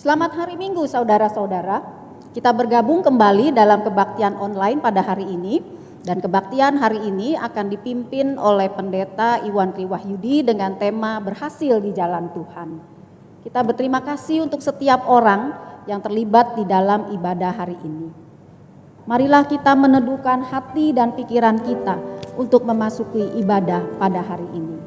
Selamat hari Minggu saudara-saudara. Kita bergabung kembali dalam kebaktian online pada hari ini. Dan kebaktian hari ini akan dipimpin oleh Pendeta Iwan Triwahyudi dengan tema berhasil di jalan Tuhan. Kita berterima kasih untuk setiap orang yang terlibat di dalam ibadah hari ini. Marilah kita meneduhkan hati dan pikiran kita untuk memasuki ibadah pada hari ini.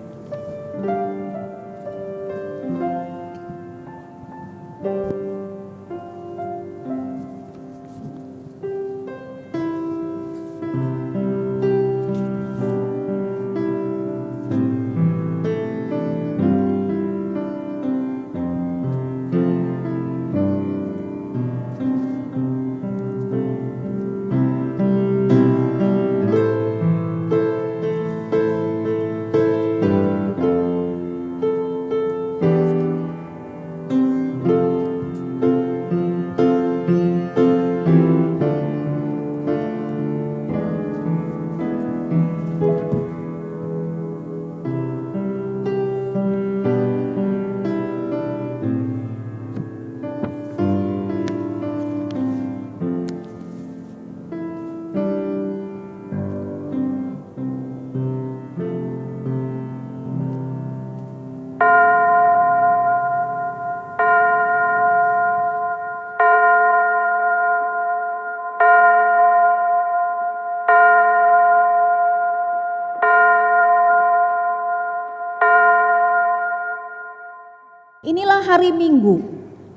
Inilah hari Minggu,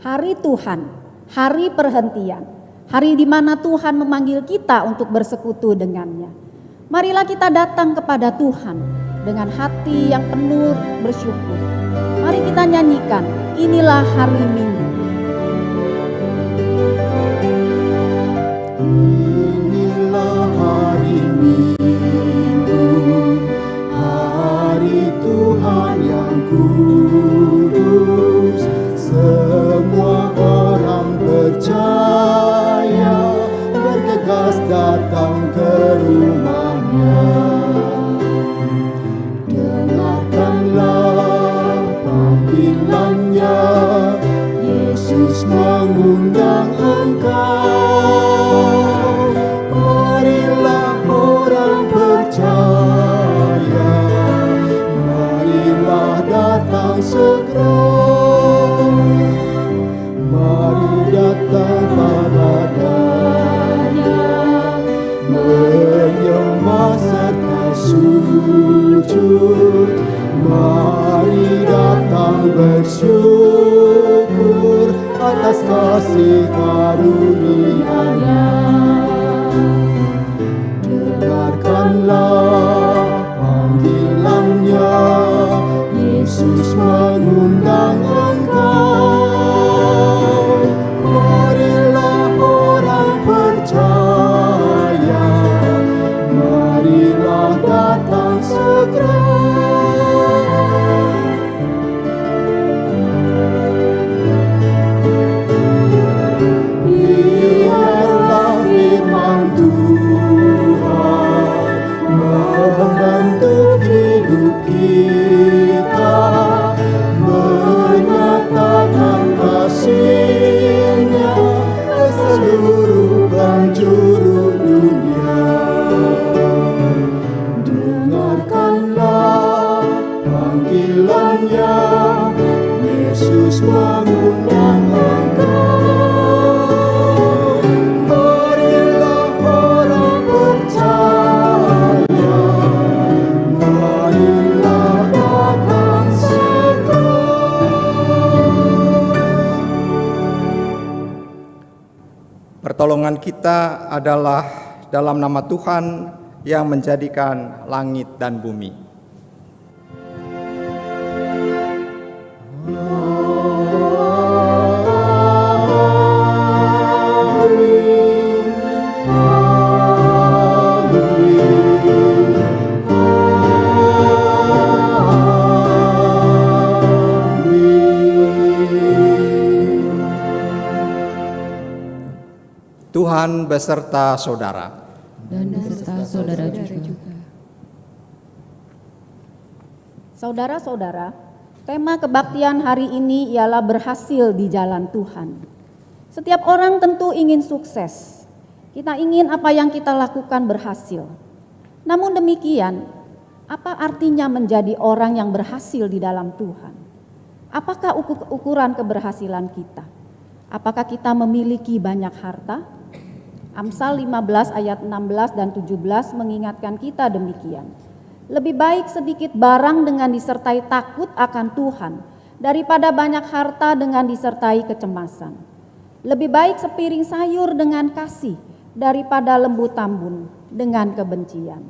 hari Tuhan, hari perhentian, hari di mana Tuhan memanggil kita untuk bersekutu dengannya. Marilah kita datang kepada Tuhan dengan hati yang penuh bersyukur. Mari kita nyanyikan, inilah hari Minggu. Inilah hari Minggu, hari Tuhan yang kudus. Semua orang percaya bergegas datang ke rumahnya. Dengarkanlah panggilannya, Yesus mengundang engkau. Marilah orang percaya, marilah datang segera. Mari datang padanya, menyembah serta sujud. Mari datang bersyukur atas kasih karunia-Nya. Dengarkanlah panggilannya, Yesus mengundang engkau. Marilah orang percaya, marilah datang segera. Biarlah firman Tuhan membentuk hidup kita, menyatakan kasih-Nya ke seluruh penjuru dunia. Dengarkanlah panggilannya, Yesus mengundang engkau. Marilah orang percaya, marilah datang segera. Pertolongan kita adalah dalam nama Tuhan yang menjadikan langit dan bumi. Tuhan beserta saudara. Dan beserta saudara juga. Saudara-saudara, Tema kebaktian hari ini ialah berhasil di jalan Tuhan. Setiap orang tentu ingin sukses. Kita ingin apa yang kita lakukan berhasil. Namun demikian, apa artinya menjadi orang yang berhasil di dalam Tuhan? Apakah ukuran keberhasilan kita? Apakah kita memiliki banyak harta? Amsal 15 ayat 16 dan 17 mengingatkan kita demikian. Lebih baik sedikit barang dengan disertai takut akan Tuhan daripada banyak harta dengan disertai kecemasan. Lebih baik sepiring sayur dengan kasih daripada lembu tambun dengan kebencian.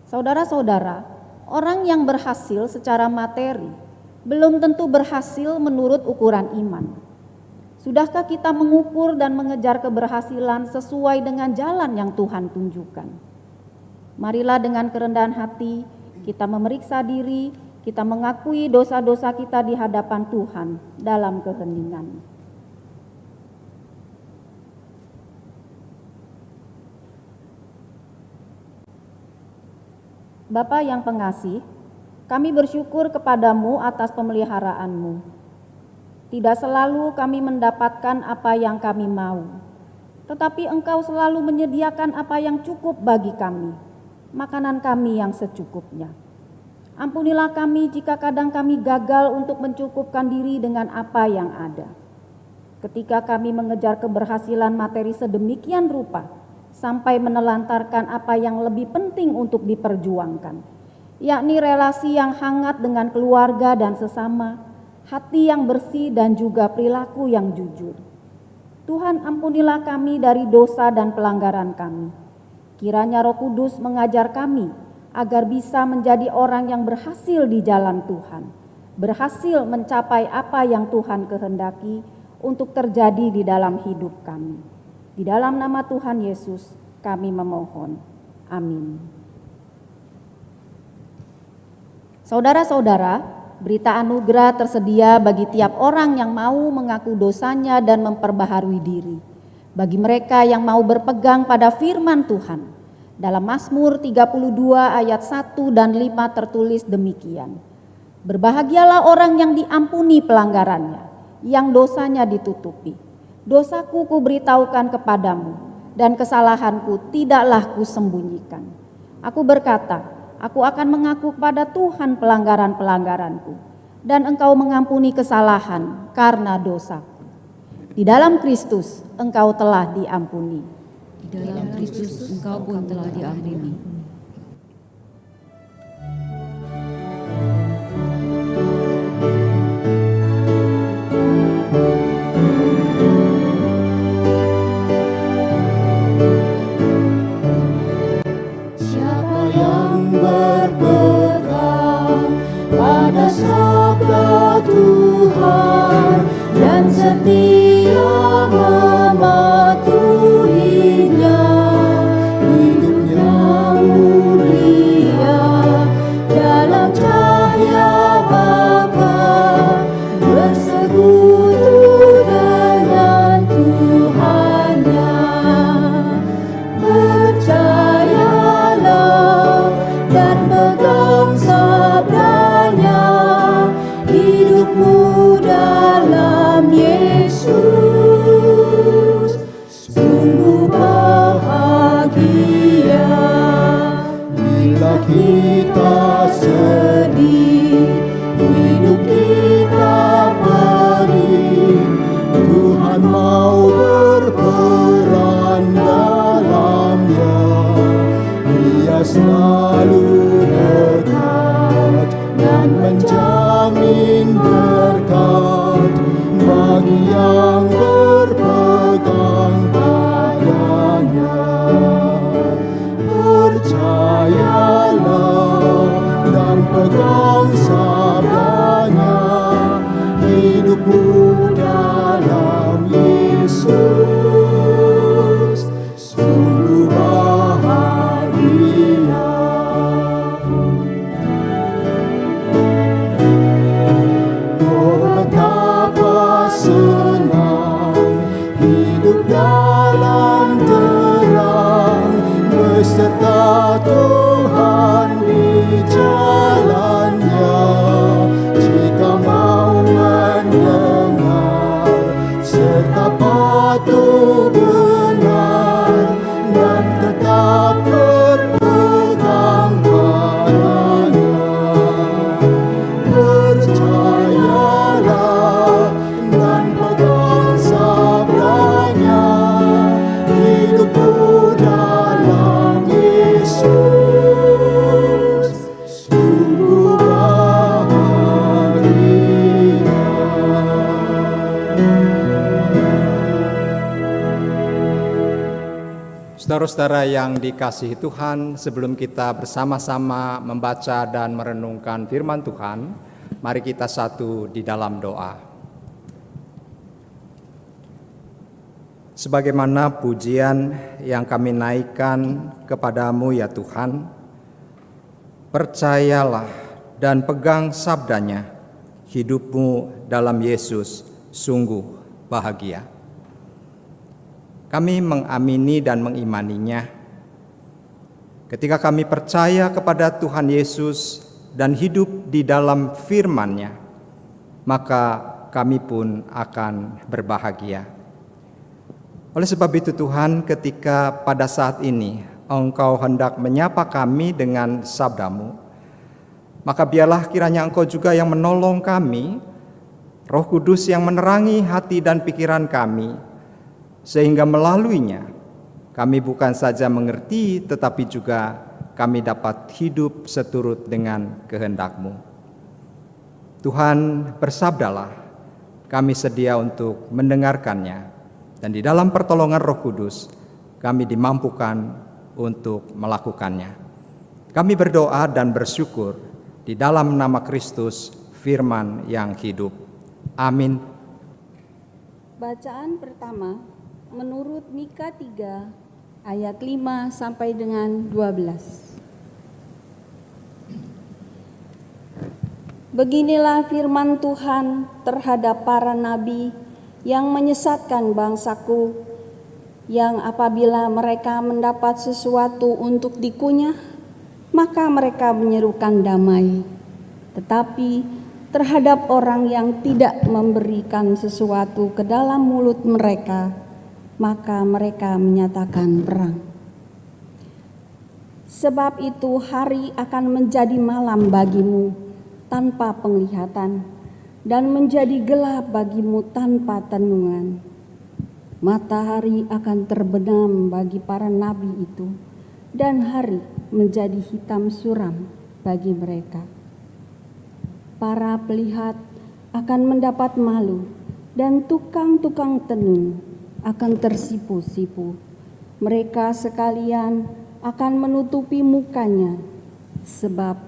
Saudara-saudara, orang yang berhasil secara materi belum tentu berhasil menurut ukuran iman. Sudahkah kita mengukur dan mengejar keberhasilan sesuai dengan jalan yang Tuhan tunjukkan? Marilah dengan kerendahan hati kita memeriksa diri, kita mengakui dosa-dosa kita di hadapan Tuhan dalam keheningan. Bapa yang pengasih, kami bersyukur kepadamu atas pemeliharaanmu. Tidak selalu kami mendapatkan apa yang kami mau, tetapi Engkau selalu menyediakan apa yang cukup bagi kami, makanan kami yang secukupnya. Ampunilah kami jika kadang kami gagal untuk mencukupkan diri dengan apa yang ada. Ketika kami mengejar keberhasilan materi sedemikian rupa, sampai menelantarkan apa yang lebih penting untuk diperjuangkan, yakni relasi yang hangat dengan keluarga dan sesama, hati yang bersih dan juga perilaku yang jujur. Tuhan, ampunilah kami dari dosa dan pelanggaran kami. Kiranya Roh Kudus mengajar kami agar bisa menjadi orang yang berhasil di jalan Tuhan, berhasil mencapai apa yang Tuhan kehendaki untuk terjadi di dalam hidup kami. Di dalam nama Tuhan Yesus kami memohon. Amin. Saudara-saudara, berita anugerah tersedia bagi tiap orang yang mau mengaku dosanya dan memperbaharui diri. Bagi mereka yang mau berpegang pada firman Tuhan, dalam Mazmur 32 ayat 1 dan 5 tertulis demikian. Berbahagialah orang yang diampuni pelanggarannya, yang dosanya ditutupi. Dosaku kuberitahukan kepadamu, dan kesalahanku tidaklah kusembunyikan. Aku berkata, aku akan mengaku kepada Tuhan pelanggaran-pelanggaranku, dan Engkau mengampuni kesalahan karena dosaku. Di dalam Kristus engkau telah diampuni. Di dalam Kristus engkau pun telah diampuni. Siapa yang berpegang pada sabda Tuhan dan setia mematuhinya, hidupnya mulia dalam cahaya Bapa, bersekutu dengan Tuhannya. Percayalah dan pegang sabdanya, hidupmu dalam Yesus sungguh bahagia. Bila kita sedih, hidup kita perih, Tuhan mau berperan dalamnya. Dia selalu dekat dan menjamin berkat bagi yang berpegang padanya. Percayalah dan pegang sabdanya, hidupmu dalam Yesus sungguh bahagia. Oh, betapa senang hidup dalam terang, beserta Tuhan di jalannya. serta patuh benar dan tetap berpegang padanya. Percayalah dan pegang sabdanya, hidupku dalam Yesus sungguh bahagia. Saudara-saudara yang dikasihi Tuhan, sebelum kita bersama-sama membaca dan merenungkan firman Tuhan, mari kita satu di dalam doa. Sebagaimana pujian yang kami naikkan kepadamu ya Tuhan, percayalah dan pegang sabdanya, hidupmu dalam Yesus sungguh bahagia. Kami mengamini dan mengimaninya. Ketika kami percaya kepada Tuhan Yesus dan hidup di dalam firman-Nya, maka kami pun akan berbahagia. Oleh sebab itu Tuhan, ketika pada saat ini Engkau hendak menyapa kami dengan sabda-Mu, maka biarlah kiranya Engkau juga yang menolong kami, Roh Kudus yang menerangi hati dan pikiran kami, sehingga melaluinya kami bukan saja mengerti, tetapi juga kami dapat hidup seturut dengan kehendak-Mu. Tuhan, bersabdalah, kami sedia untuk mendengarkannya, dan di dalam pertolongan Roh Kudus kami dimampukan untuk melakukannya. Kami berdoa dan bersyukur di dalam nama Kristus, firman yang hidup. Amin. Bacaan pertama menurut Mika 3 ayat 5 sampai dengan 12. Beginilah firman Tuhan terhadap para nabi yang menyesatkan bangsaku, yang apabila mereka mendapat sesuatu untuk dikunyah, maka mereka menyerukan damai. Tetapi terhadap orang yang tidak memberikan sesuatu ke dalam mulut mereka, maka mereka menyatakan perang. Sebab itu hari akan menjadi malam bagimu tanpa penglihatan, dan menjadi gelap bagimu tanpa tenungan. Matahari akan terbenam bagi para nabi itu, dan hari menjadi hitam suram bagi mereka. Para pelihat akan mendapat malu, dan tukang-tukang tenun akan tersipu-sipu. Mereka sekalian akan menutupi mukanya, sebab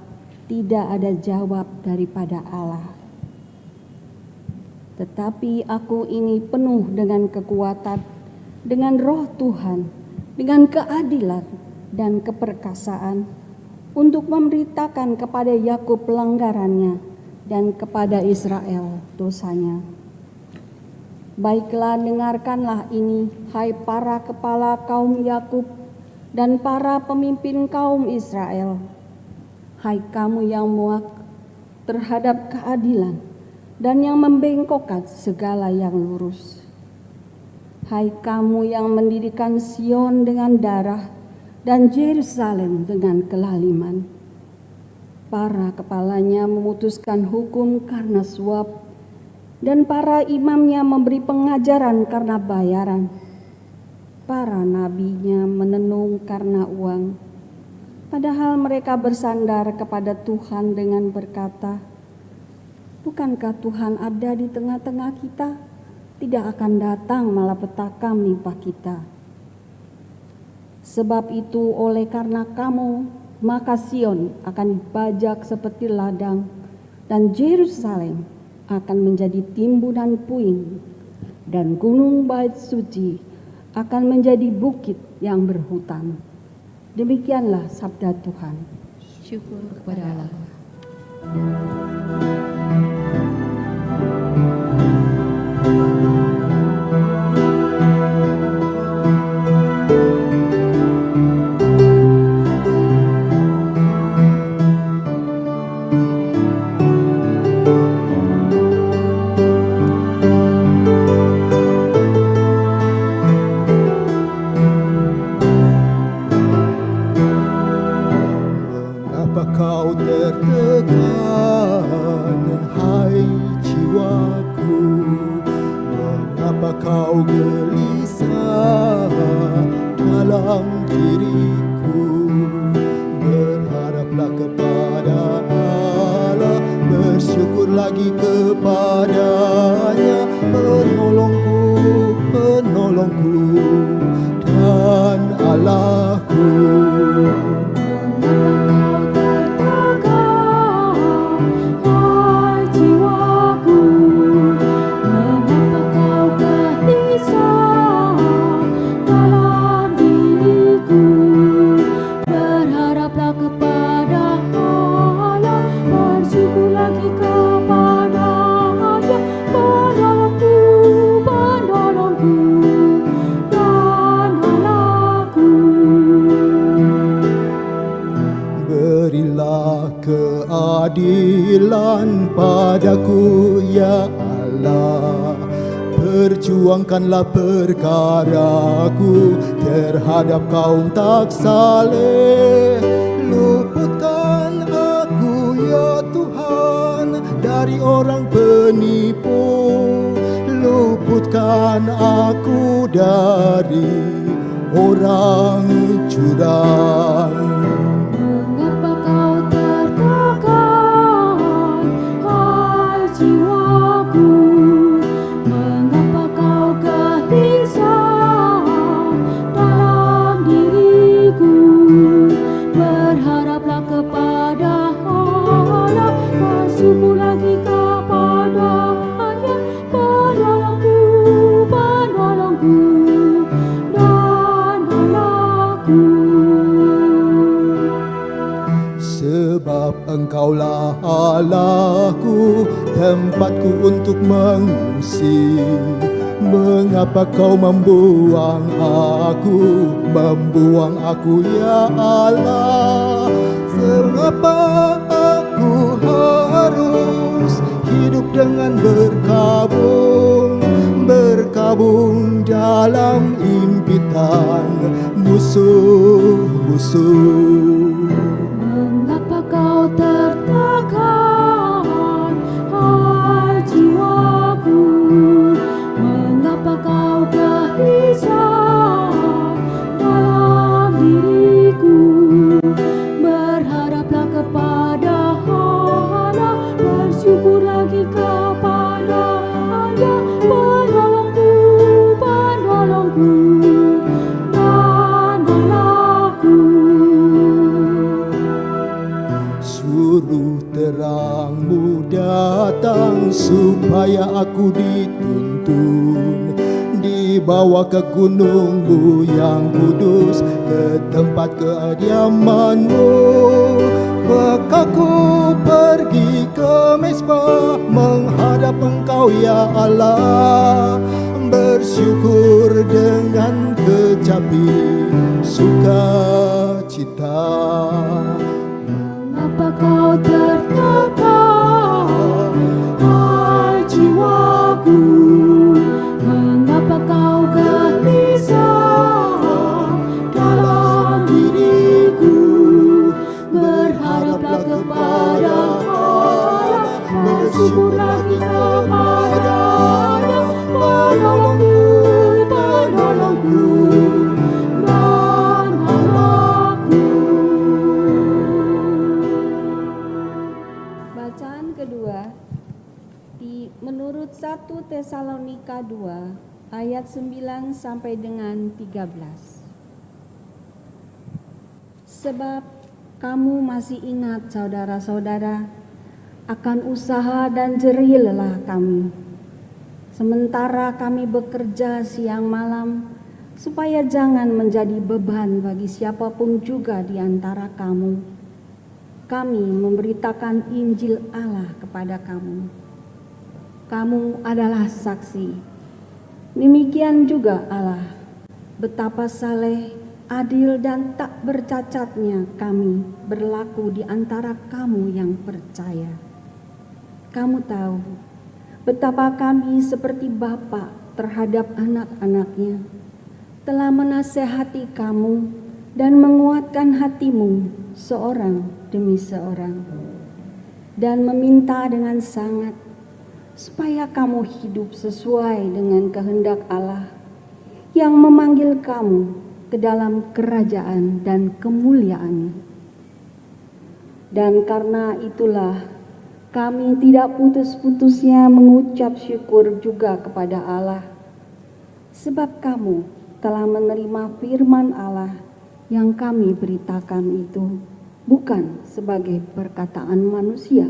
tidak ada jawab daripada Allah. Tetapi aku ini penuh dengan kekuatan, dengan roh Tuhan, dengan keadilan dan keperkasaan, untuk memberitakan kepada Yakub pelanggarannya dan kepada Israel dosanya. Baiklah, dengarkanlah ini, hai para kepala kaum Yakub dan para pemimpin kaum Israel. Hai kamu yang muak terhadap keadilan dan yang membengkokkan segala yang lurus. Hai kamu yang mendirikan Sion dengan darah dan Yerusalem dengan kelaliman. Para kepalanya memutuskan hukum karena suap, dan para imamnya memberi pengajaran karena bayaran. Para nabinya menenung karena uang, padahal mereka bersandar kepada Tuhan dengan berkata, bukankah Tuhan ada di tengah-tengah kita? Tidak akan datang malapetaka menimpa kita. Sebab itu oleh karena kamu, maka Sion akan dibajak seperti ladang, dan Yerusalem akan menjadi timbunan puing, dan gunung bait suci akan menjadi bukit yang berhutan. Demikianlah sabda Tuhan. Syukur kepada Allah. gelisah dalam diriku. Berharaplah kepada Allah, bersyukur lagi kepadanya, penolongku, penolongku dan Allahku. Berilah keadilan padaku ya Allah, perjuangkanlah perkaraku terhadap kaum tak saleh. Luputkan aku ya Tuhan dari orang penipu, luputkan aku dari orang curang. Sebab Engkaulah Allahku, tempatku untuk mengungsi. Mengapa kau membuang aku ya Allah? Mengapa aku harus hidup dengan berkabung dalam impitan musuh-musuh? Mengapa kau tertekan, hai jiwaku? Mengapa kau gelisah dalam diriku? Berharaplah kepada Allah, bersyukur lagi kepada Allah, penolongku, penolongku dan Allahku. Suruh terangmu datang supaya aku dituntun, dibawa ke gunungmu yang kudus, ke tempat kediamanmu. Maka pergi ke Mezbah menghadap Engkau ya Allah, bersyukur dengan kecapi sukacita. Mengapa kau tertekan, hai jiwaku? Mengapa kau gelisah dalam diriku? Berharaplah kepada Allah, bersyukur lagi kepada Allah, penolongku, penolongku dan Allahku. Bacaan kedua menurut 1 Tesalonika 2 ayat 9 sampai dengan 13. Sebab kamu masih ingat saudara-saudara akan usaha dan jerih lelah kami, sementara kami bekerja siang malam, supaya jangan menjadi beban bagi siapapun juga di antara kamu. Kami memberitakan Injil Allah kepada kamu. Kamu adalah saksi. Demikian juga Allah, betapa saleh, adil dan tak bercacatnya kami berlaku di antara kamu yang percaya. Kamu tahu betapa kami seperti bapa terhadap anak-anaknya, telah menasehati kamu dan menguatkan hatimu seorang demi seorang, dan meminta dengan sangat supaya kamu hidup sesuai dengan kehendak Allah yang memanggil kamu ke dalam kerajaan dan kemuliaan. Dan karena itulah kami tidak putus-putusnya mengucap syukur juga kepada Allah, sebab kamu telah menerima firman Allah yang kami beritakan itu bukan sebagai perkataan manusia,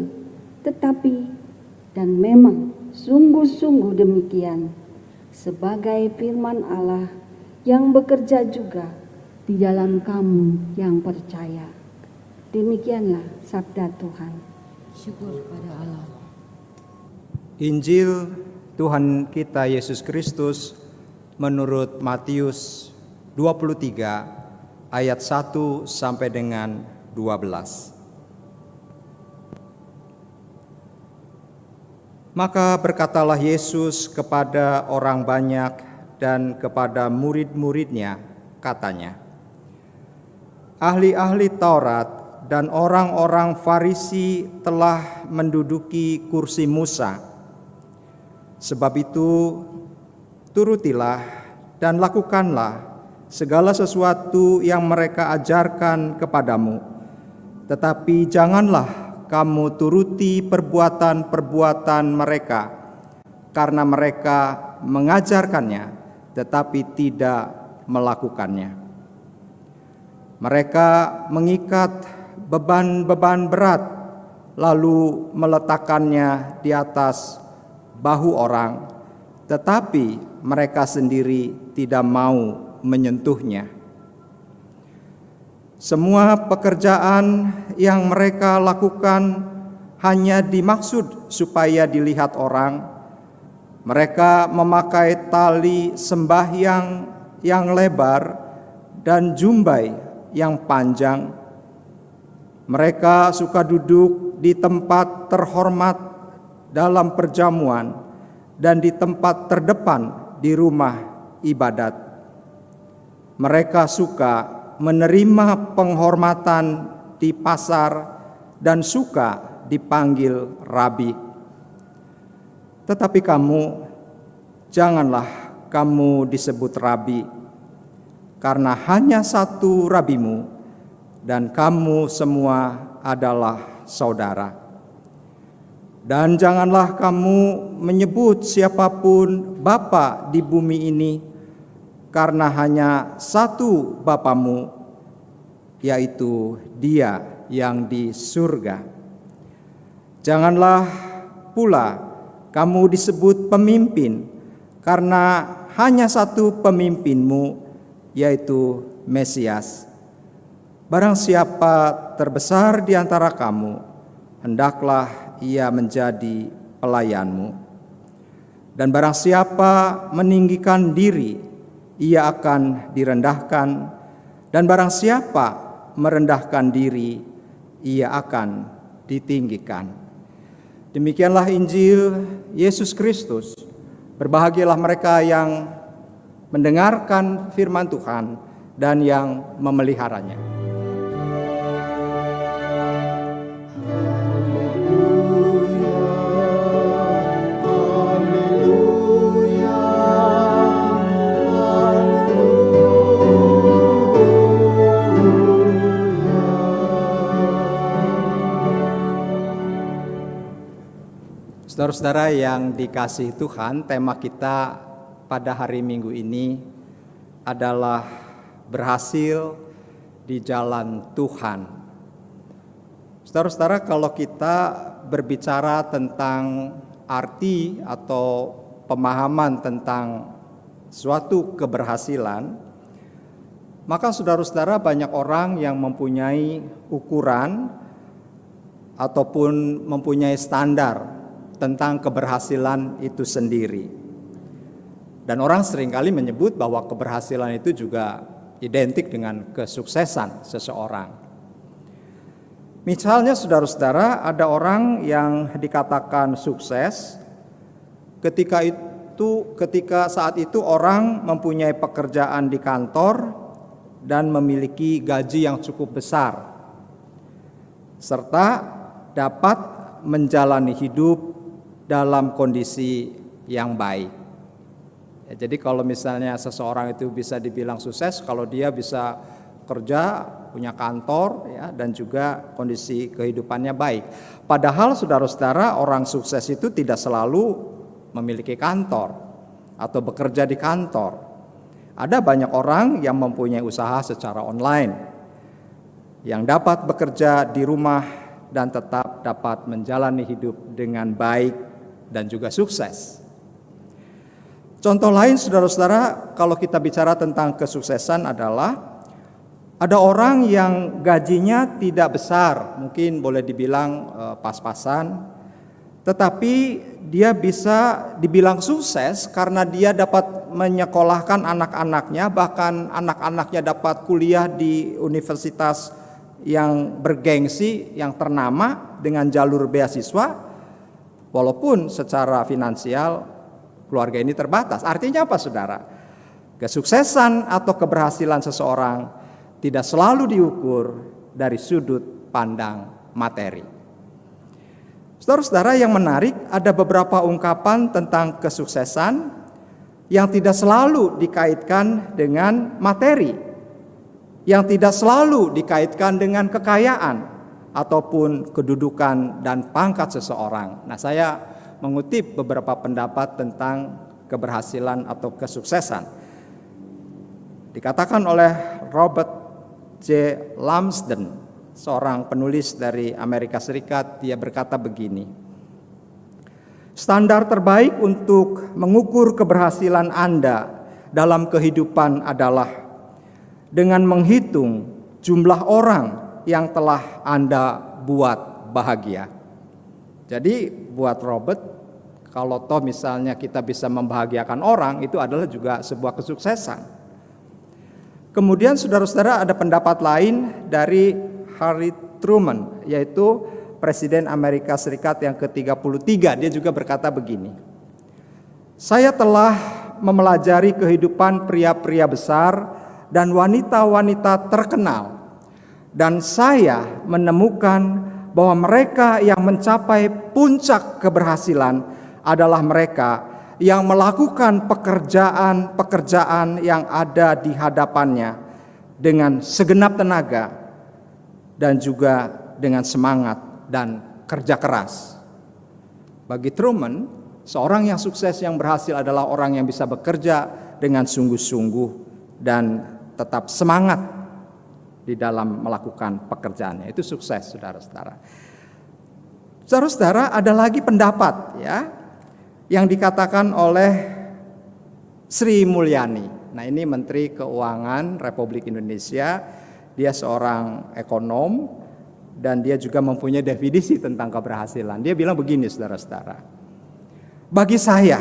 tetapi dan memang sungguh-sungguh demikian, sebagai firman Allah yang bekerja juga di dalam kamu yang percaya. Demikianlah sabda Tuhan. Syukur pada Allah. Injil Tuhan kita Yesus Kristus menurut Matius 23 ayat 1 sampai dengan 12. Maka berkatalah Yesus kepada orang banyak dan kepada murid-muridnya, katanya, ahli-ahli Taurat dan orang-orang Farisi telah menduduki kursi Musa. Sebab itu, turutilah dan lakukanlah segala sesuatu yang mereka ajarkan kepadamu. Tetapi janganlah kamu turuti perbuatan-perbuatan mereka, karena mereka mengajarkannya tetapi tidak melakukannya. Mereka mengikat beban-beban berat lalu meletakkannya di atas bahu orang, tetapi mereka sendiri tidak mau menyentuhnya. Semua pekerjaan yang mereka lakukan hanya dimaksud supaya dilihat orang. Mereka memakai tali sembahyang yang lebar dan jumbai yang panjang. Mereka suka duduk di tempat terhormat dalam perjamuan dan di tempat terdepan di rumah ibadat. Mereka suka menerima penghormatan di pasar dan suka dipanggil rabi. Tetapi kamu, janganlah kamu disebut rabi, karena hanya satu rabimu, dan kamu semua adalah saudara. Dan janganlah kamu menyebut siapapun Bapa di bumi ini, karena hanya satu Bapamu, yaitu Dia yang di surga. Janganlah pula kamu disebut pemimpin, karena hanya satu pemimpinmu, yaitu Mesias. Barang siapa terbesar di antara kamu, hendaklah ia menjadi pelayanmu. Dan barang siapa meninggikan diri, ia akan direndahkan, dan barang siapa merendahkan diri, ia akan ditinggikan. Demikianlah Injil Yesus Kristus. Berbahagialah mereka yang mendengarkan firman Tuhan dan yang memeliharanya. Saudara-saudara yang dikasihi Tuhan, tema kita pada hari Minggu ini adalah berhasil di jalan Tuhan. Saudara-saudara, kalau kita berbicara tentang arti atau pemahaman tentang suatu keberhasilan, maka saudara-saudara banyak orang yang mempunyai ukuran ataupun mempunyai standar tentang keberhasilan itu sendiri. Dan orang seringkali menyebut bahwa keberhasilan itu juga identik dengan kesuksesan seseorang. Misalnya saudara-saudara, ada orang yang dikatakan sukses ketika saat itu orang mempunyai pekerjaan di kantor dan memiliki gaji yang cukup besar, serta dapat menjalani hidup dalam kondisi yang baik. Ya, jadi kalau misalnya seseorang itu bisa dibilang sukses kalau dia bisa kerja, punya kantor, ya, dan juga kondisi kehidupannya baik. Padahal saudara-saudara, orang sukses itu tidak selalu memiliki kantor atau bekerja di kantor. Ada banyak orang yang mempunyai usaha secara online, yang dapat bekerja di rumah dan tetap dapat menjalani hidup dengan baik dan juga sukses. Contoh lain saudara-saudara, kalau kita bicara tentang kesuksesan adalah ada orang yang gajinya tidak besar, mungkin boleh dibilang pas-pasan, tetapi dia bisa dibilang sukses karena dia dapat menyekolahkan anak-anaknya, bahkan anak-anaknya dapat kuliah di universitas yang bergengsi, yang ternama dengan jalur beasiswa, walaupun secara finansial keluarga ini terbatas. Artinya apa saudara? Kesuksesan atau keberhasilan seseorang tidak selalu diukur dari sudut pandang materi. Saudara-saudara, yang menarik ada beberapa ungkapan tentang kesuksesan yang tidak selalu dikaitkan dengan materi, yang tidak selalu dikaitkan dengan kekayaan ataupun kedudukan dan pangkat seseorang. Nah, saya mengutip beberapa pendapat tentang keberhasilan atau kesuksesan. Dikatakan oleh Robert J. Lumsden, seorang penulis dari Amerika Serikat, dia berkata begini: standar terbaik untuk mengukur keberhasilan Anda dalam kehidupan adalah dengan menghitung jumlah orang yang telah Anda buat bahagia. Jadi buat Robert, kalau toh misalnya kita bisa membahagiakan orang, itu adalah juga sebuah kesuksesan. Kemudian saudara-saudara, ada pendapat lain dari Harry Truman, yaitu Presiden Amerika Serikat yang ke-33. Dia juga berkata begini: saya telah mempelajari kehidupan pria-pria besar dan wanita-wanita terkenal, dan saya menemukan bahwa mereka yang mencapai puncak keberhasilan adalah mereka yang melakukan pekerjaan-pekerjaan yang ada di hadapannya dengan segenap tenaga dan juga dengan semangat dan kerja keras. Bagi Truman, seorang yang sukses yang berhasil adalah orang yang bisa bekerja dengan sungguh-sungguh dan tetap semangat di dalam melakukan pekerjaannya. Itu sukses, saudara-saudara. Saudara-saudara, ada lagi pendapat ya yang dikatakan oleh Sri Mulyani. Nah, ini Menteri Keuangan Republik Indonesia. Dia seorang ekonom dan dia juga mempunyai definisi tentang keberhasilan. Dia bilang begini, saudara-saudara: bagi saya,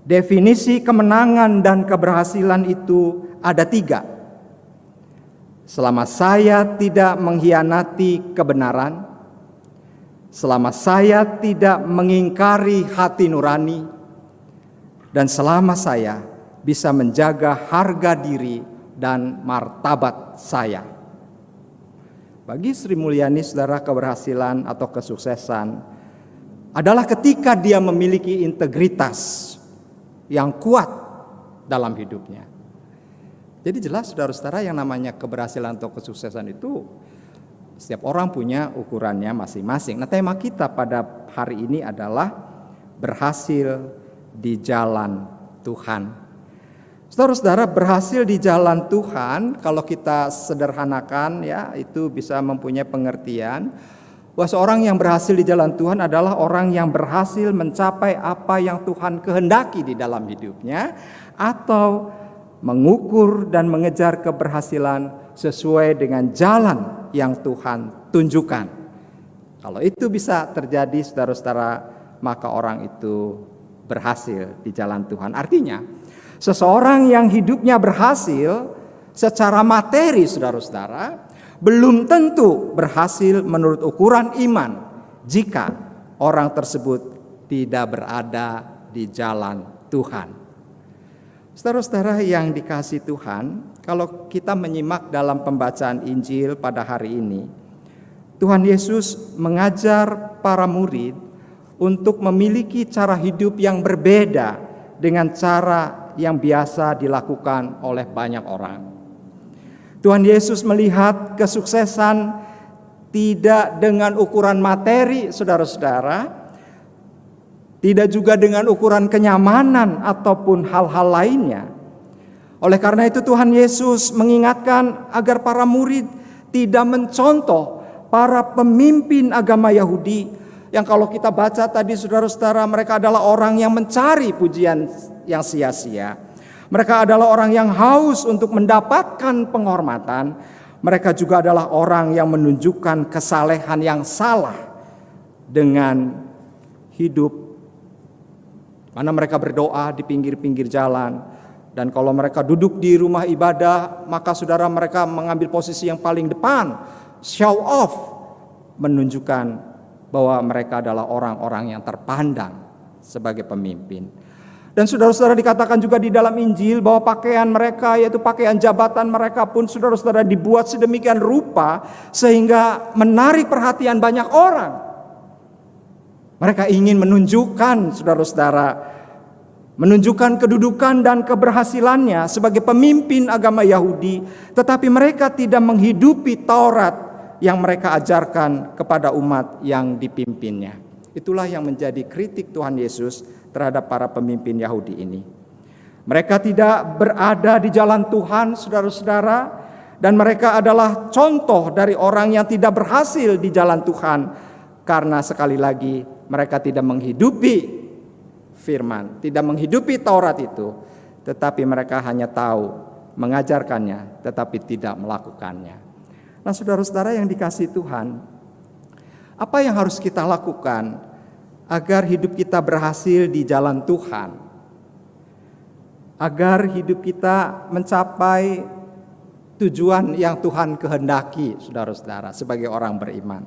definisi kemenangan dan keberhasilan itu ada 3. Selama saya tidak mengkhianati kebenaran, selama saya tidak mengingkari hati nurani, dan selama saya bisa menjaga harga diri dan martabat saya. Bagi Sri Mulyani, saudara, keberhasilan atau kesuksesan adalah ketika dia memiliki integritas yang kuat dalam hidupnya. Jadi jelas, saudara-saudara, yang namanya keberhasilan atau kesuksesan itu setiap orang punya ukurannya masing-masing. Nah, tema kita pada hari ini adalah berhasil di jalan Tuhan. Saudara-saudara, berhasil di jalan Tuhan, kalau kita sederhanakan ya, itu bisa mempunyai pengertian bahwa seorang yang berhasil di jalan Tuhan adalah orang yang berhasil mencapai apa yang Tuhan kehendaki di dalam hidupnya, atau mengukur dan mengejar keberhasilan sesuai dengan jalan yang Tuhan tunjukkan. Kalau itu bisa terjadi, saudara-saudara, maka orang itu berhasil di jalan Tuhan. Artinya, seseorang yang hidupnya berhasil secara materi, saudara-saudara, belum tentu berhasil menurut ukuran iman jika orang tersebut tidak berada di jalan Tuhan. Saudara-saudara yang dikasihi Tuhan, kalau kita menyimak dalam pembacaan Injil pada hari ini, Tuhan Yesus mengajar para murid untuk memiliki cara hidup yang berbeda dengan cara yang biasa dilakukan oleh banyak orang. Tuhan Yesus melihat kesuksesan tidak dengan ukuran materi, saudara-saudara, tidak juga dengan ukuran kenyamanan ataupun hal-hal lainnya. Oleh karena itu Tuhan Yesus mengingatkan agar para murid tidak mencontoh para pemimpin agama Yahudi yang kalau kita baca tadi saudara-saudara, mereka adalah orang yang mencari pujian yang sia-sia. Mereka adalah orang yang haus untuk mendapatkan penghormatan. Mereka juga adalah orang yang menunjukkan kesalehan yang salah dengan hidup, mana mereka berdoa di pinggir-pinggir jalan. Dan kalau mereka duduk di rumah ibadah, maka saudara mereka mengambil posisi yang paling depan, show off, menunjukkan bahwa mereka adalah orang-orang yang terpandang sebagai pemimpin. Dan saudara-saudara dikatakan juga di dalam Injil bahwa pakaian mereka, yaitu pakaian jabatan mereka pun saudara-saudara dibuat sedemikian rupa sehingga menarik perhatian banyak orang. Mereka ingin menunjukkan saudara-saudara, menunjukkan kedudukan dan keberhasilannya sebagai pemimpin agama Yahudi, tetapi mereka tidak menghidupi Taurat yang mereka ajarkan kepada umat yang dipimpinnya. Itulah yang menjadi kritik Tuhan Yesus terhadap para pemimpin Yahudi ini. Mereka tidak berada di jalan Tuhan, saudara-saudara, dan mereka adalah contoh dari orang yang tidak berhasil di jalan Tuhan, karena sekali lagi mereka tidak menghidupi firman, tidak menghidupi Taurat itu, tetapi mereka hanya tahu mengajarkannya, tetapi tidak melakukannya. Nah, saudara-saudara yang dikasihi Tuhan, apa yang harus kita lakukan agar hidup kita berhasil di jalan Tuhan? Agar hidup kita mencapai tujuan yang Tuhan kehendaki, saudara-saudara, sebagai orang beriman.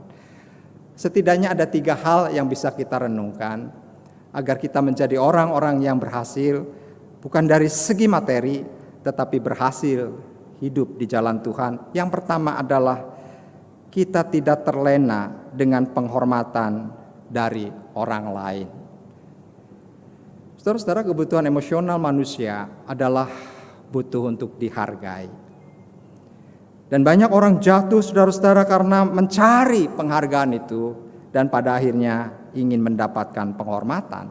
Setidaknya ada 3 hal yang bisa kita renungkan agar kita menjadi orang-orang yang berhasil, bukan dari segi materi, tetapi berhasil hidup di jalan Tuhan. Yang pertama adalah kita tidak terlena dengan penghormatan dari orang lain. Saudara-saudara, kebutuhan emosional manusia adalah butuh untuk dihargai. Dan banyak orang jatuh, saudara-saudara, karena mencari penghargaan itu dan pada akhirnya ingin mendapatkan penghormatan.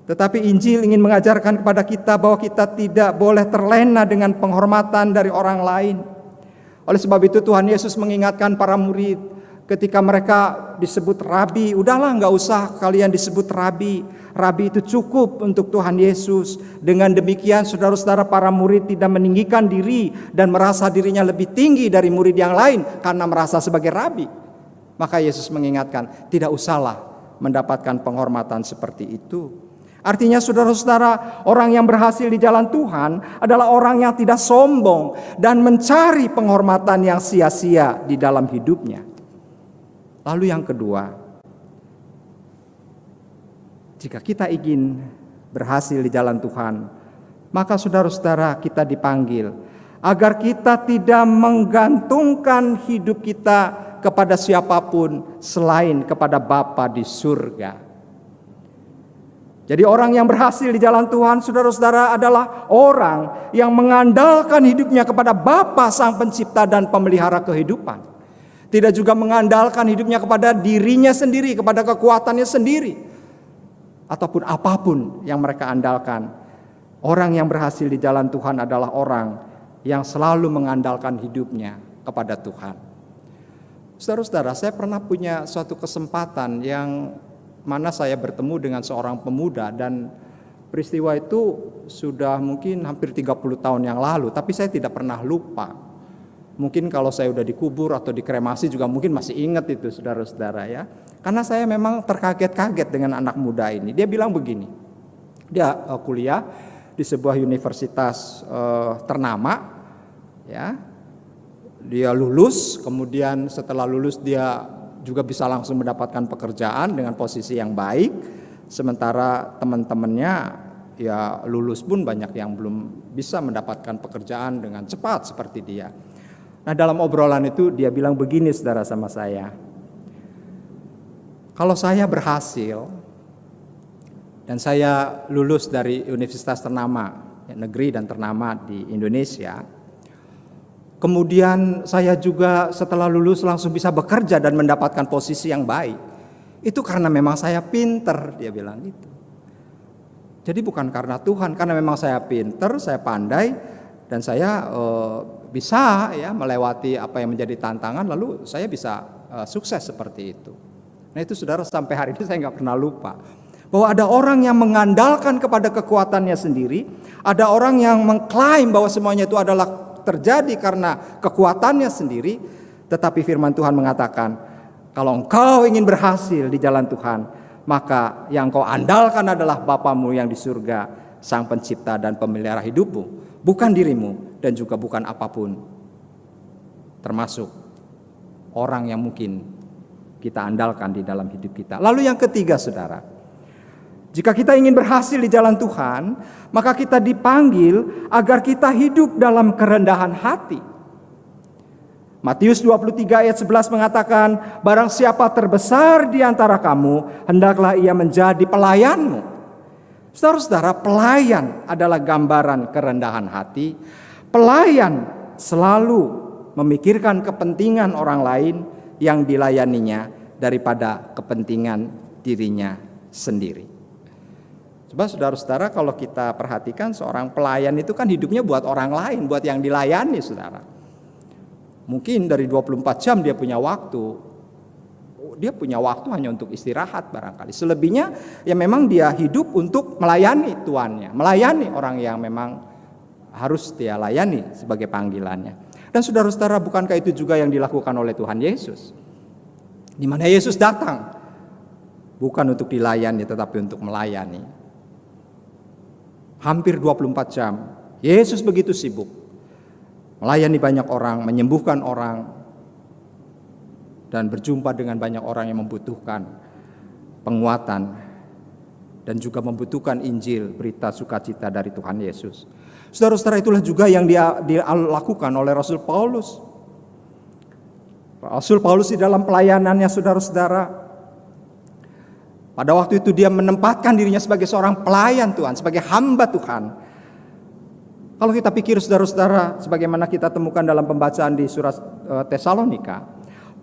Tetapi Injil ingin mengajarkan kepada kita bahwa kita tidak boleh terlena dengan penghormatan dari orang lain. Oleh sebab itu Tuhan Yesus mengingatkan para murid ketika mereka disebut rabi, udahlah nggak usah kalian disebut rabi. Rabi itu cukup untuk Tuhan Yesus. Dengan demikian saudara-saudara, para murid tidak meninggikan diri dan merasa dirinya lebih tinggi dari murid yang lain karena merasa sebagai rabi. Maka Yesus mengingatkan, tidak usahlah mendapatkan penghormatan seperti itu. Artinya saudara-saudara, orang yang berhasil di jalan Tuhan adalah orang yang tidak sombong dan mencari penghormatan yang sia-sia di dalam hidupnya. Lalu yang kedua, jika kita ingin berhasil di jalan Tuhan, maka saudara-saudara kita dipanggil agar kita tidak menggantungkan hidup kita kepada siapapun selain kepada Bapa di surga. Jadi orang yang berhasil di jalan Tuhan, saudara-saudara, adalah orang yang mengandalkan hidupnya kepada Bapa Sang Pencipta dan Pemelihara kehidupan. Tidak juga mengandalkan hidupnya kepada dirinya sendiri, kepada kekuatannya sendiri, ataupun apapun yang mereka andalkan. Orang yang berhasil di jalan Tuhan adalah orang yang selalu mengandalkan hidupnya kepada Tuhan. Saudara-saudara, saya pernah punya suatu kesempatan yang mana saya bertemu dengan seorang pemuda, dan peristiwa itu sudah mungkin hampir 30 tahun yang lalu, tapi saya tidak pernah lupa. Mungkin kalau saya udah dikubur atau dikremasi juga mungkin masih ingat itu, saudara-saudara ya. Karena saya memang terkaget-kaget dengan anak muda ini. Dia bilang begini, dia kuliah di sebuah universitas ternama, ya. Dia lulus, kemudian setelah lulus dia juga bisa langsung mendapatkan pekerjaan dengan posisi yang baik. Sementara teman-temannya ya lulus pun banyak yang belum bisa mendapatkan pekerjaan dengan cepat seperti dia. Nah, dalam obrolan itu dia bilang begini, saudara, sama saya. Kalau saya berhasil, Dan saya lulus dari universitas ternama, negeri dan ternama di Indonesia. Kemudian saya juga setelah lulus langsung bisa bekerja dan mendapatkan posisi yang baik. Itu karena memang saya pinter, dia bilang gitu. Jadi bukan karena Tuhan, karena memang saya pinter, saya pandai, dan saya bisa ya melewati apa yang menjadi tantangan, lalu saya bisa sukses seperti itu. Nah itu saudara, sampai hari ini saya nggak pernah lupa bahwa ada orang yang mengandalkan kepada kekuatannya sendiri, ada orang yang mengklaim bahwa semuanya itu adalah terjadi karena kekuatannya sendiri, tetapi firman Tuhan mengatakan, kalau engkau ingin berhasil di jalan Tuhan, maka yang kau andalkan adalah Bapamu yang di surga, Sang Pencipta dan Pemelihara hidupmu, bukan dirimu dan juga bukan apapun, termasuk orang yang mungkin kita andalkan di dalam hidup kita. Lalu yang ketiga saudara, jika kita ingin berhasil di jalan Tuhan, maka kita dipanggil agar kita hidup dalam kerendahan hati. Matius 23 ayat 11 mengatakan, barang siapa terbesar di antara kamu, hendaklah ia menjadi pelayanmu. Saudara-saudara, pelayan adalah gambaran kerendahan hati. Pelayan selalu memikirkan kepentingan orang lain yang dilayaninya daripada kepentingan dirinya sendiri. Coba saudara-saudara, kalau kita perhatikan seorang pelayan itu kan hidupnya buat orang lain, buat yang dilayani saudara. Mungkin dari 24 jam dia punya waktu. Dia punya waktu hanya untuk istirahat barangkali. Selebihnya ya memang dia hidup untuk melayani tuannya, melayani orang yang memang harus dia layani sebagai panggilannya. Dan saudara-saudara, bukankah itu juga yang dilakukan oleh Tuhan Yesus? Di mana Yesus datang bukan untuk dilayani tetapi untuk melayani. Hampir 24 jam Yesus begitu sibuk melayani banyak orang, menyembuhkan orang, dan berjumpa dengan banyak orang yang membutuhkan penguatan dan juga membutuhkan Injil, berita sukacita dari Tuhan Yesus. Saudara-saudara, itulah juga yang dilakukan oleh Rasul Paulus. Rasul Paulus di dalam pelayanannya saudara-saudara, pada waktu itu dia menempatkan dirinya sebagai seorang pelayan Tuhan, sebagai hamba Tuhan. Kalau kita pikir saudara-saudara, sebagaimana kita temukan dalam pembacaan di surat Tesalonika,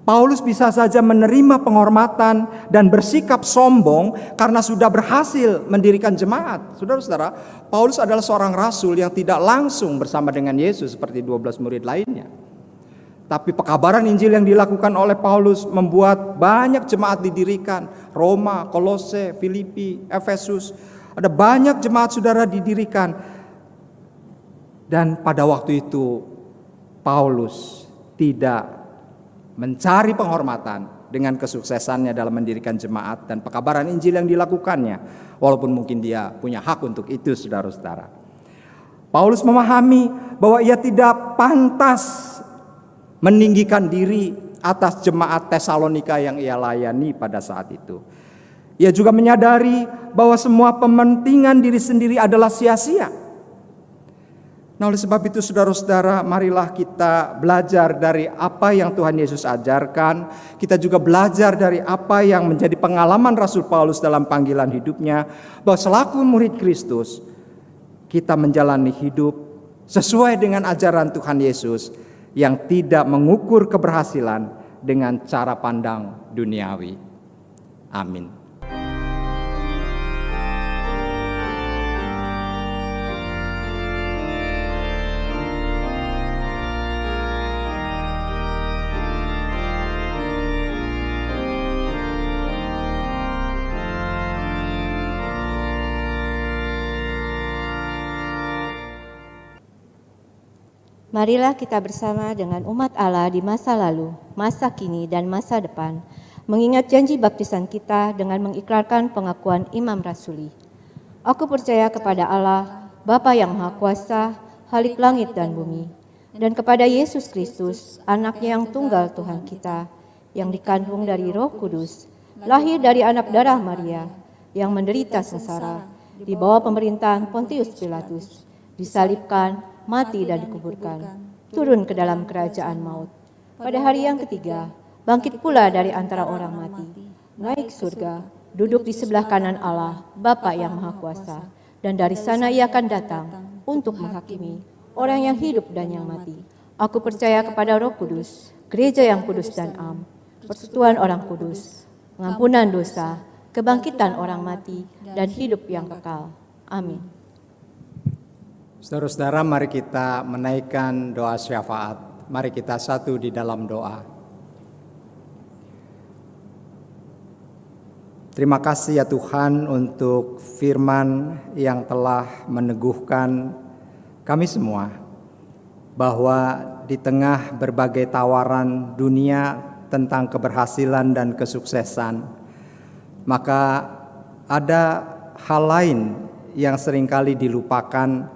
Paulus bisa saja menerima penghormatan dan bersikap sombong karena sudah berhasil mendirikan jemaat. Saudara-saudara, Paulus adalah seorang rasul yang tidak langsung bersama dengan Yesus seperti 12 murid lainnya. Tapi pekabaran Injil yang dilakukan oleh Paulus membuat banyak jemaat didirikan. Roma, Kolose, Filipi, Efesus. Ada banyak jemaat saudara didirikan. Dan pada waktu itu Paulus tidak mencari penghormatan dengan kesuksesannya dalam mendirikan jemaat dan pekabaran Injil yang dilakukannya. Walaupun mungkin dia punya hak untuk itu saudara-saudara. Paulus memahami bahwa ia tidak pantas meninggikan diri atas jemaat Tesalonika yang ia layani pada saat itu. Ia juga menyadari bahwa semua kepentingan diri sendiri adalah sia-sia. Nah, oleh sebab itu saudara-saudara, marilah kita belajar dari apa yang Tuhan Yesus ajarkan. Kita juga belajar dari apa yang menjadi pengalaman Rasul Paulus dalam panggilan hidupnya, bahwa selaku murid Kristus kita menjalani hidup sesuai dengan ajaran Tuhan Yesus yang tidak mengukur keberhasilan dengan cara pandang duniawi. Amin. Marilah kita bersama dengan umat Allah di masa lalu, masa kini, dan masa depan, mengingat janji baptisan kita dengan mengikrarkan pengakuan Imam Rasuli. Aku percaya kepada Allah, Bapa yang Maha Kuasa, Khalik langit dan bumi, dan kepada Yesus Kristus, Anaknya yang tunggal Tuhan kita, yang dikandung dari Roh Kudus, lahir dari anak darah Maria, yang menderita sengsara, di bawah pemerintahan Pontius Pilatus, disalibkan, mati dan dikuburkan, turun ke dalam kerajaan maut. Pada hari yang ketiga, bangkit pula dari antara orang mati, naik surga, duduk di sebelah kanan Allah, Bapa yang Maha Kuasa, dan dari sana ia akan datang untuk menghakimi orang yang hidup dan yang mati. Aku percaya kepada Roh Kudus, gereja yang kudus dan am, persekutuan orang kudus, pengampunan dosa, kebangkitan orang mati, dan hidup yang kekal. Amin. Saudara-saudara, mari kita menaikkan doa syafaat. Mari kita satu di dalam doa. Terima kasih ya Tuhan untuk firman yang telah meneguhkan kami semua bahwa di tengah berbagai tawaran dunia tentang keberhasilan dan kesuksesan, maka ada hal lain yang seringkali dilupakan,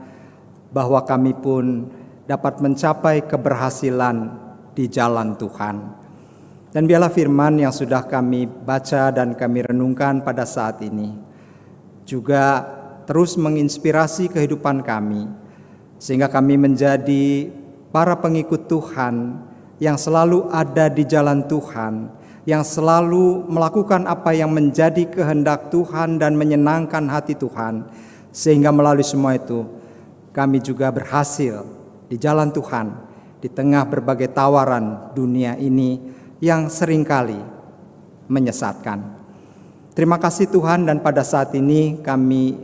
bahwa kami pun dapat mencapai keberhasilan di jalan Tuhan. Dan biarlah firman yang sudah kami baca dan kami renungkan pada saat ini juga terus menginspirasi kehidupan kami, sehingga kami menjadi para pengikut Tuhan yang selalu ada di jalan Tuhan, yang selalu melakukan apa yang menjadi kehendak Tuhan dan menyenangkan hati Tuhan, sehingga melalui semua itu kami juga berhasil di jalan Tuhan di tengah berbagai tawaran dunia ini yang seringkali menyesatkan. Terima kasih Tuhan, dan pada saat ini kami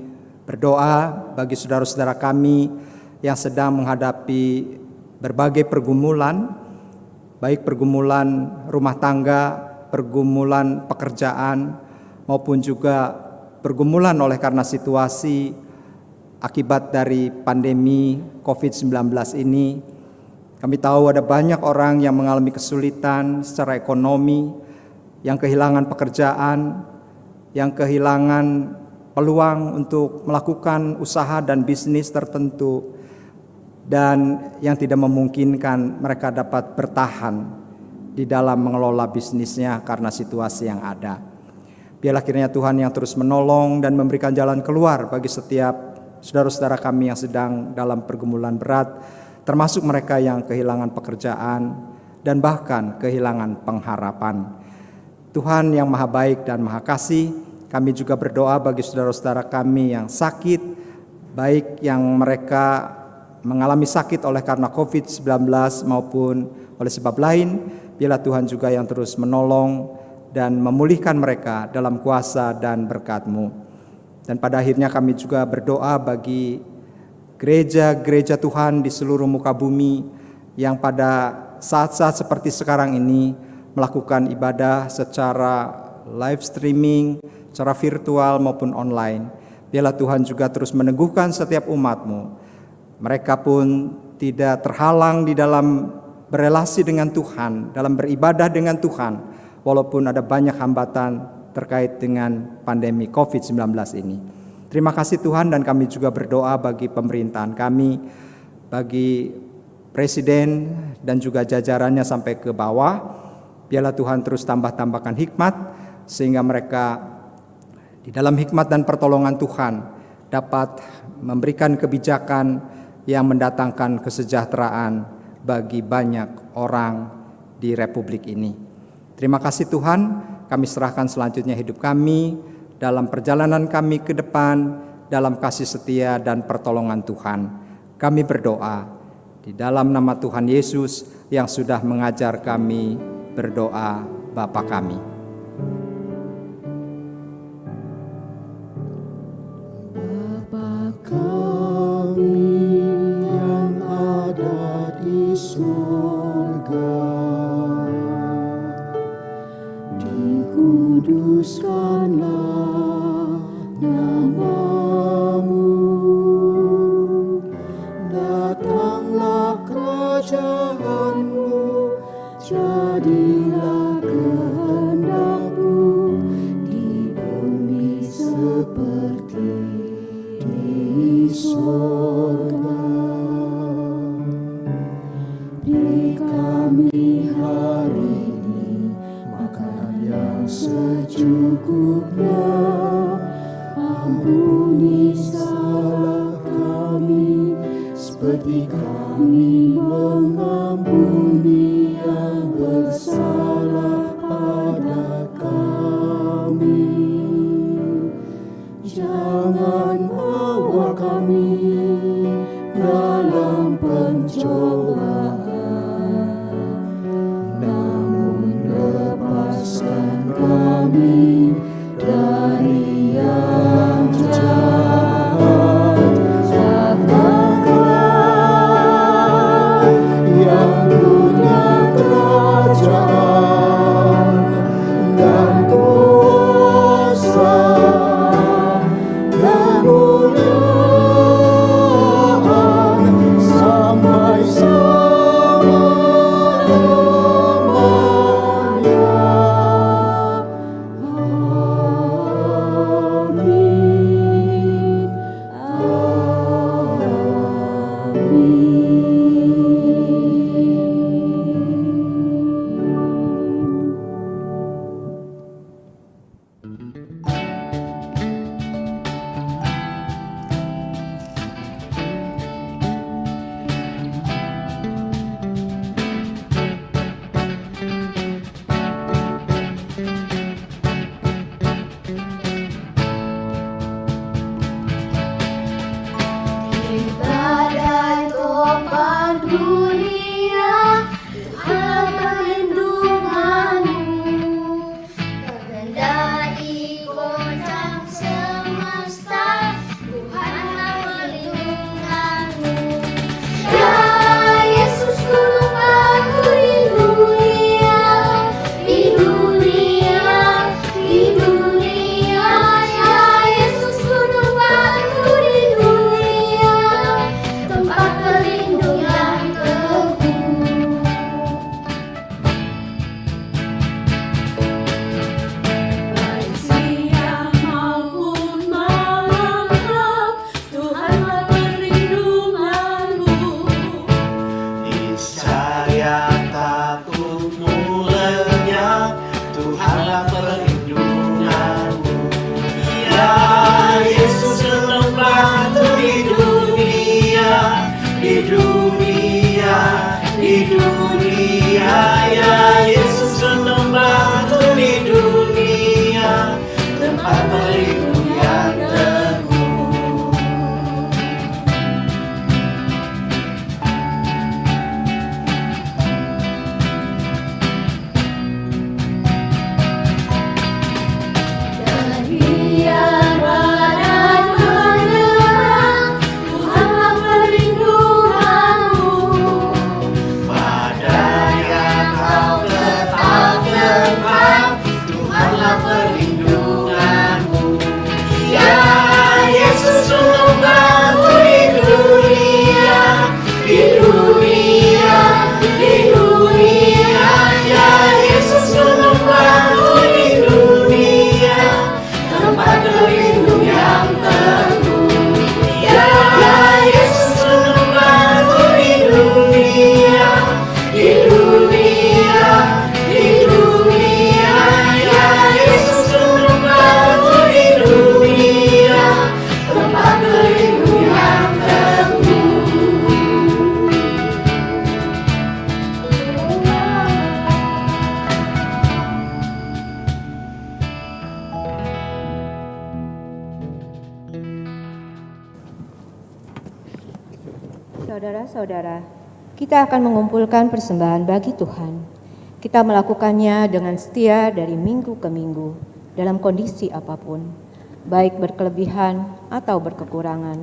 berdoa bagi saudara-saudara kami yang sedang menghadapi berbagai pergumulan, baik pergumulan rumah tangga, pergumulan pekerjaan, maupun juga pergumulan oleh karena situasi akibat dari pandemi COVID-19 ini. Kami tahu ada banyak orang yang mengalami kesulitan secara ekonomi, yang kehilangan pekerjaan, yang kehilangan peluang untuk melakukan usaha dan bisnis tertentu, dan yang tidak memungkinkan mereka dapat bertahan di dalam mengelola bisnisnya karena situasi yang ada. Biarlah kiranya Tuhan yang terus menolong dan memberikan jalan keluar bagi setiap saudara-saudara kami yang sedang dalam pergumulan berat, termasuk mereka yang kehilangan pekerjaan dan bahkan kehilangan pengharapan. Tuhan yang Maha Baik dan Maha Kasih, kami juga berdoa bagi saudara-saudara kami yang sakit, baik yang mereka mengalami sakit oleh karena COVID-19 maupun oleh sebab lain. Biarlah Tuhan juga yang terus menolong dan memulihkan mereka dalam kuasa dan berkat-Mu. Dan pada akhirnya kami juga berdoa bagi gereja-gereja Tuhan di seluruh muka bumi yang pada saat-saat seperti sekarang ini melakukan ibadah secara live streaming, secara virtual maupun online. Biarlah Tuhan juga terus meneguhkan setiap umat-Mu. Mereka pun tidak terhalang di dalam berelasi dengan Tuhan, dalam beribadah dengan Tuhan, walaupun ada banyak hambatan terkait dengan pandemi COVID-19 ini. Terima kasih Tuhan, dan kami juga berdoa bagi pemerintahan kami, bagi Presiden dan juga jajarannya sampai ke bawah. Biarlah Tuhan terus tambahkan hikmat, sehingga mereka di dalam hikmat dan pertolongan Tuhan dapat memberikan kebijakan yang mendatangkan kesejahteraan bagi banyak orang di Republik ini. Terima kasih Tuhan, kami serahkan selanjutnya hidup kami dalam perjalanan kami ke depan, dalam kasih setia dan pertolongan Tuhan. Kami berdoa di dalam nama Tuhan Yesus yang sudah mengajar kami berdoa, Bapa kami. Bapa kami yang ada di surga, dikuduskanlah nama-Mu, datanglah kerajaan-Mu, jadilah kehendak-Mu di bumi seperti di surga. Beri kami hari ini makanan yang secukupnya, ampuni salah kami seperti kami mengampuni yang bersalah pada kami. kami dalam pencobaan, namun lepaskan kami dari yang jahat. Sabdalah yang punya kerajaan dan kuasa, kemuliaan sampai selama-lamanya. Amin. Di badai topan dunia, Tuhan perlindunganmu. Mengendari goncang semesta, Tuhan perlindunganmu. Ya Yesus gunung aku di dunia, di dunia, di dunia. Ya Yesus gunung aku di dunia, tempat perlindungan teguh. Baik siang maupun malam, Tuhanlah perlindunganmu. Niscaya takutmu lenyap, Tuhanlah perlindunganmu. Ya Yesus lembahku di dunia, di dunia, di dunia. Ya Yesus lembahku di dunia, tempat perlindungan teguh. Dan biar badai menyerang, Tuhanlah perlindunganmu. Badai yang kau tetap genggam, Tuhanlah perlindunganmu. Ya Yesus lembahku di dunia, di dunia, di dunia. Ya Yesus lembahku di dunia, tempat berlindung yang teguh. Ya Yesus lembahku di dunia, di dunia, di dunia. Ya Yesus lembahku di dunia, tempat berlindung yang teguh. Saudara-saudara, kita akan mengumpulkan persembahan bagi Tuhan. Kita melakukannya dengan setia dari minggu ke minggu, dalam kondisi apapun, baik berkelebihan atau berkekurangan.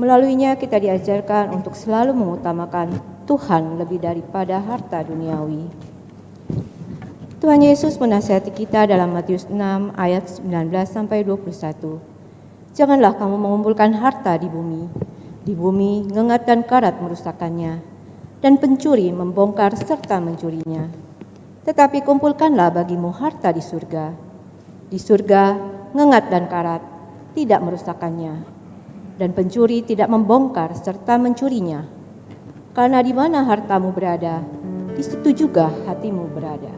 Melaluinya kita diajarkan untuk selalu mengutamakan Tuhan lebih daripada harta duniawi. Tuhan Yesus menasihati kita dalam Matius 6 ayat 19-21. Janganlah kamu mengumpulkan harta di bumi. Di bumi ngengat dan karat merusakkannya, dan pencuri membongkar serta mencurinya. Tetapi kumpulkanlah bagimu harta di surga. Di surga ngengat dan karat tidak merusakkannya, dan pencuri tidak membongkar serta mencurinya. Karena di mana hartamu berada, di situ juga hatimu berada.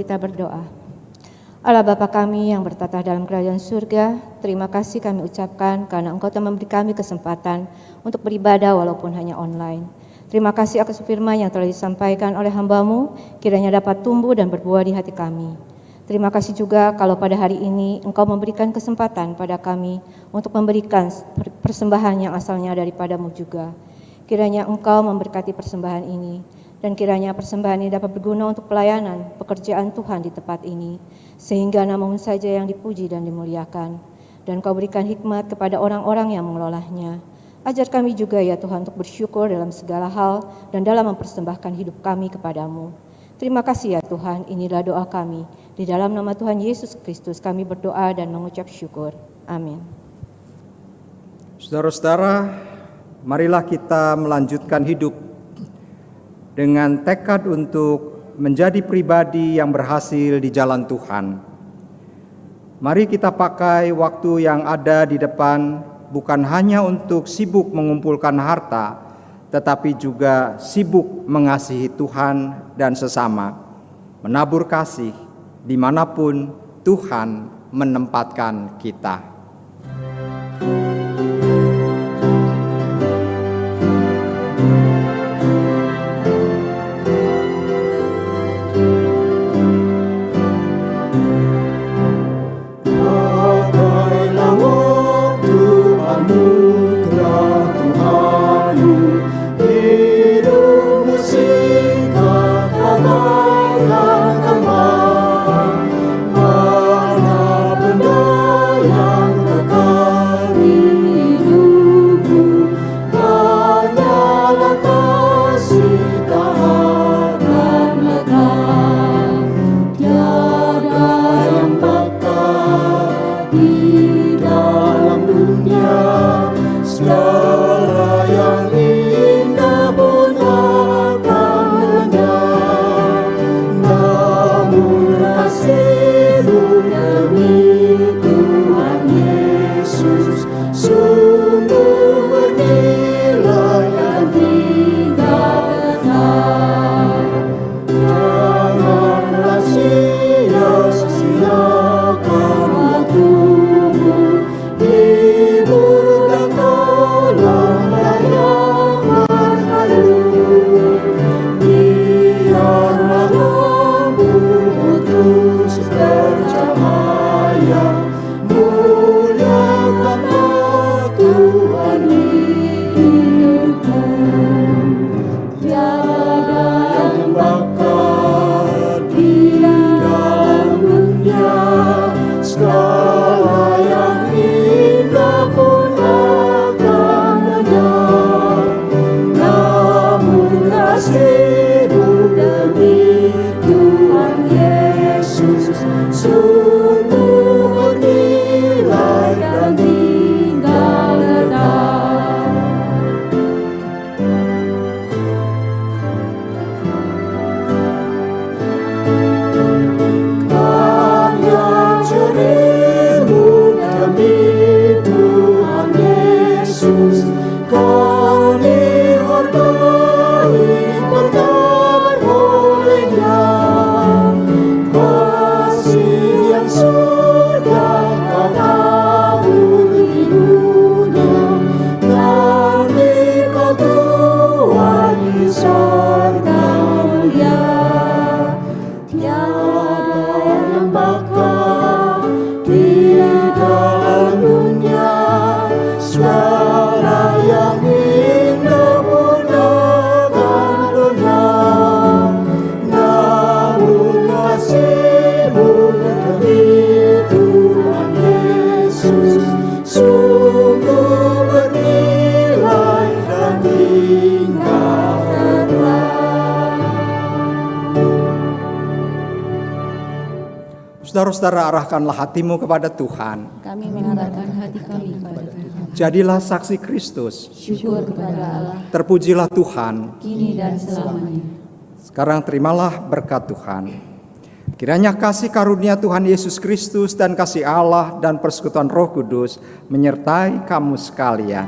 kita berdoa. Allah Bapa kami yang bertata dalam kerajaan surga, terima kasih kami ucapkan karena Engkau telah memberi kami kesempatan untuk beribadah walaupun hanya online. Terima kasih atas firman yang telah disampaikan oleh hamba-Mu, kiranya dapat tumbuh dan berbuah di hati kami. Terima kasih juga kalau pada hari ini Engkau memberikan kesempatan pada kami untuk memberikan persembahan yang asalnya daripada-Mu juga. Kiranya Engkau memberkati persembahan ini, dan kiranya persembahan ini dapat berguna untuk pelayanan pekerjaan Tuhan di tempat ini, sehingga nama-Mu saja yang dipuji dan dimuliakan. Dan Kau berikan hikmat kepada orang-orang yang mengelolanya. Ajar kami juga ya Tuhan untuk bersyukur dalam segala hal dan dalam mempersembahkan hidup kami kepadamu. Terima kasih ya Tuhan, inilah doa kami. Di dalam nama Tuhan Yesus Kristus kami berdoa dan mengucap syukur. Amin. Saudara-saudara, marilah kita melanjutkan hidup dengan tekad untuk menjadi pribadi yang berhasil di jalan Tuhan. Mari kita pakai waktu yang ada di depan bukan hanya untuk sibuk mengumpulkan harta, tetapi juga sibuk mengasihi Tuhan dan sesama, menabur kasih dimanapun Tuhan menempatkan kita. Pakailah waktu anugerah Tuhanmu, hidupmu singkat bagaikan kembang. Mana benda yang kekal di hidupmu, hanyalah kasih tak akan lekang. Tiada yang bakal di dalam dunia, segala yang indah pun akan lenyap. Namun kasih-Mu demi Tuhan Yesus sungguh bernilai dan tidak tetap. Janganlah sia-siakan waktumu, hibur dan tolonglah yang berhalu. Biarlah lampu-Mu terus bercahaya, muliakanlah Tuhan di hidupmu. Tiada yang bakal di dalam dunia, segala yang indah pun akan lenyap. Namun kasih-Mu demi Tuhan Yesus sungguh bernilai dan tinggal tetap. Karya jerih-Mu demi Tuhan Yesus, kami hargai benar oleh-Nya. Kasih yang sudah Kau tabur di dunia, nanti Kau tuai di sorga mulia. Tiada yang bakal di dalam dunia, segala yang indah pun akan lenyap. Namun kasih-Mu demi Tuhan Yesus sungguh bernilai dan tinggal tetap. Saudara-saudara, arahkanlah hatimu kepada Tuhan. Kami Mengarahkan hati kami kepada Tuhan. Jadilah saksi Kristus. Syukur kepada Allah, Terpujilah Tuhan. kini dan selamanya. Sekarang terimalah berkat Tuhan. Kiranya kasih karunia Tuhan Yesus Kristus dan kasih Allah dan persekutuan Roh Kudus menyertai kamu sekalian.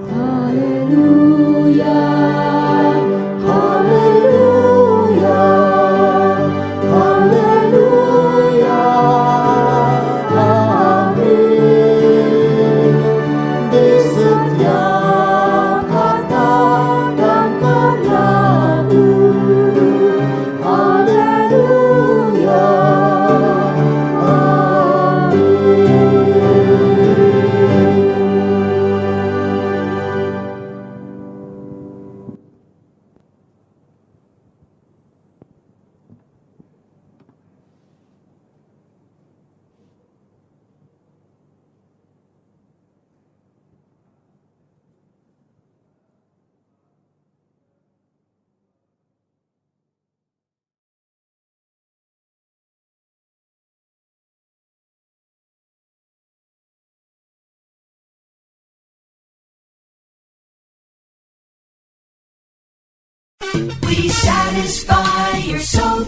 Haleluya. We satisfy your soul